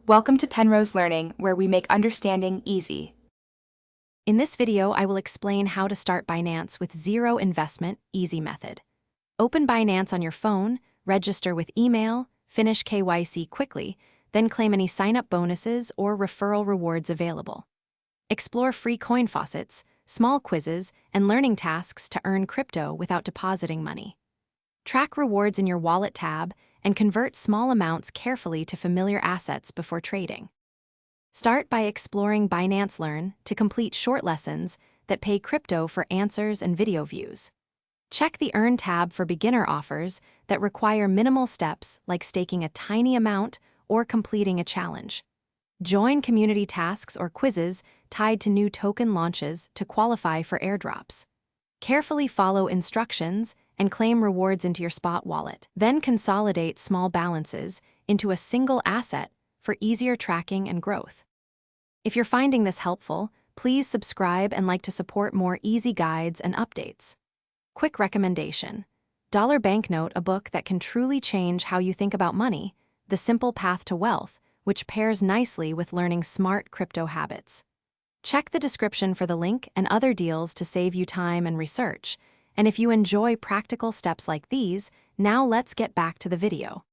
Welcome to Penrose Learning, where we make understanding easy. In this video, I will explain how to start Binance with zero investment, easy method. Open Binance on your phone, register with email, finish KYC quickly, then claim any sign-up bonuses or referral rewards available. Explore free coin faucets, small quizzes, and learning tasks to earn crypto without depositing money. Track rewards in your wallet tab and convert small amounts carefully to familiar assets before trading. Start by exploring Binance Learn to complete short lessons that pay crypto for answers and video views. Check the Earn tab for beginner offers that require minimal steps like staking a tiny amount or completing a challenge. Join community tasks or quizzes tied to new token launches to qualify for airdrops. Carefully follow instructions and claim rewards into your spot wallet. Then consolidate small balances into a single asset for easier tracking and growth. If you're finding this helpful, please subscribe and like to support more easy guides and updates. Quick recommendation: Dollar Banknote, a book that can truly change how you think about money, The Simple Path to Wealth, which pairs nicely with learning smart crypto habits. Check the description for the link and other deals to save you time and research. And if you enjoy practical steps like these, now let's get back to the video.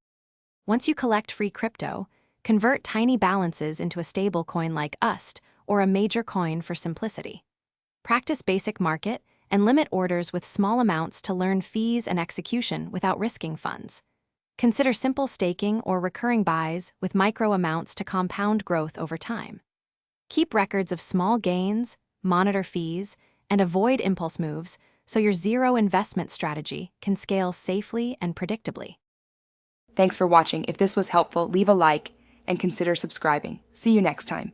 Once you collect free crypto, convert tiny balances into a stable coin like UST or a major coin for simplicity. Practice basic market and limit orders with small amounts to learn fees and execution without risking funds. Consider simple staking or recurring buys with micro amounts to compound growth over time. Keep records of small gains, monitor fees, and avoid impulse moves so your zero investment strategy can scale safely and predictably. Thanks for watching. If this was helpful, leave a like and consider subscribing. See you next time.